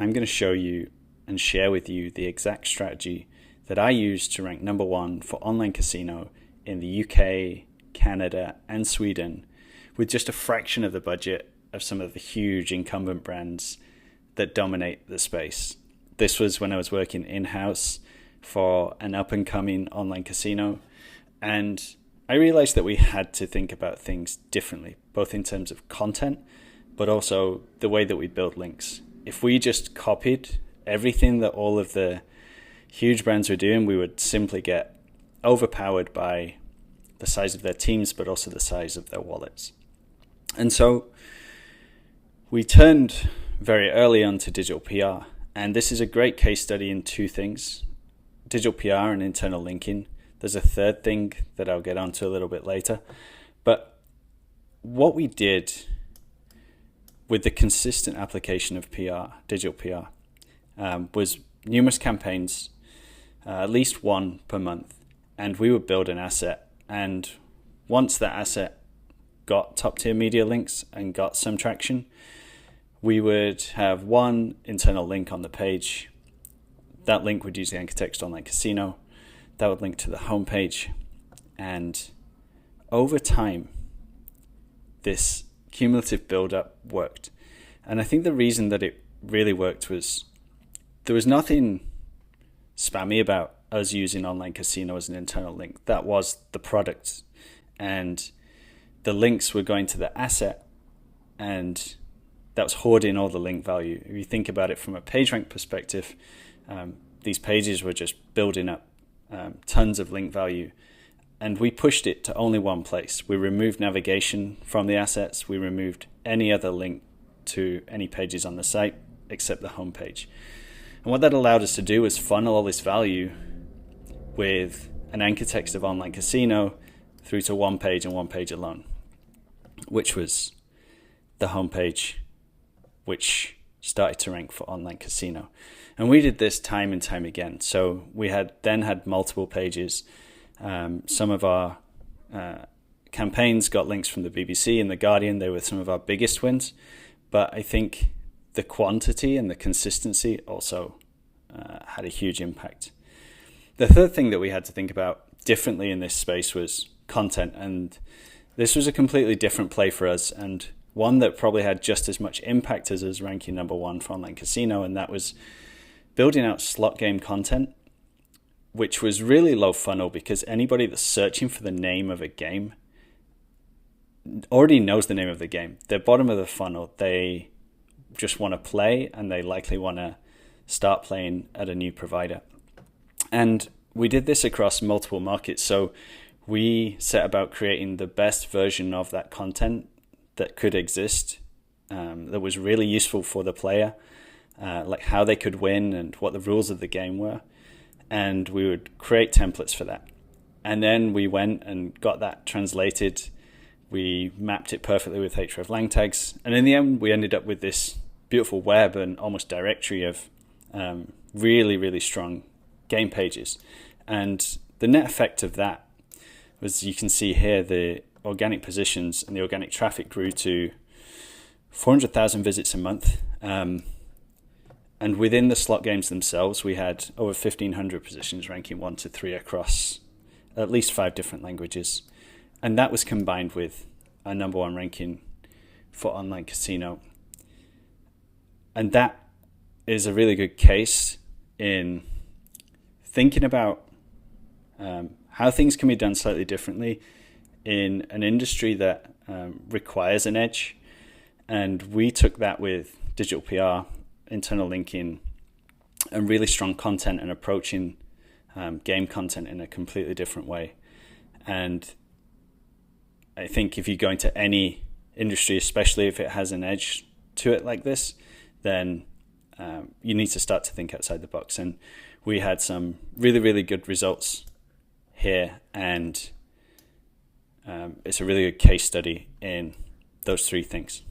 I'm going to show you and share with you the exact strategy that I used to rank number one for online casino in the UK, Canada, and Sweden with just a fraction of the budget of some of the huge incumbent brands that dominate the space. This was when I was working in-house for an up-and-coming online casino, and I realized that we had to think about things differently, both in terms of content, but also the way that we build links. If we just copied everything that all of the huge brands were doing, we would simply get overpowered by the size of their teams, but also the size of their wallets. And so we turned very early on to digital PR. And this is a great case study in two things: digital PR and internal linking. There's a third thing that I'll get onto a little bit later. But what we did with the consistent application of PR, digital PR, was numerous campaigns, at least one per month. And we would build an asset. And once that asset got top tier media links and got some traction, we would have one internal link on the page. That link would use the anchor text online casino. That would link to the homepage. And over time, this cumulative build-up worked. And I think the reason that it really worked was there was nothing spammy about us using online casino as an internal link. That was the product. And the links were going to the asset, and that was hoarding all the link value. If you think about it from a PageRank perspective, these pages were just building up tons of link value, and we pushed it to only one place. We removed navigation from the assets. We removed any other link to any pages on the site except the homepage. And what that allowed us to do was funnel all this value with an anchor text of online casino through to one page and one page alone, which was the homepage, which started to rank for online casino. And we did this time and time again. So we had multiple pages. Some of our campaigns got links from the BBC and the Guardian. They were some of our biggest wins. But I think the quantity and the consistency also had a huge impact. The third thing that we had to think about differently in this space was content. And this was a completely different play for us, and one that probably had just as much impact as us ranking number one for online casino, and that was building out slot game content, which was really low funnel because anybody that's searching for the name of a game already knows the name of the game. They're bottom of the funnel. They just want to play, and they likely want to start playing at a new provider. And we did this across multiple markets. So we set about creating the best version of that content that could exist, that was really useful for the player, like how they could win and what the rules of the game were. And we would create templates for that. And then we went and got that translated. We mapped it perfectly with hreflang tags. And in the end, we ended up with this beautiful web and almost directory of really, really strong game pages. And the net effect of that was, you can see here, the organic positions and the organic traffic grew to 400,000 visits a month. And within the slot games themselves, we had over 1,500 positions ranking 1 to 3 across at least 5 different languages. And that was combined with a number one ranking for online casino. And that is a really good case in thinking about how things can be done slightly differently in an industry that requires an edge. And we took that with digital PR, internal linking, and really strong content, and approaching game content in a completely different way. And I think if you go into any industry, especially if it has an edge to it like this, then you need to start to think outside the box. And we had some really, really good results here, and it's a really good case study in those three things.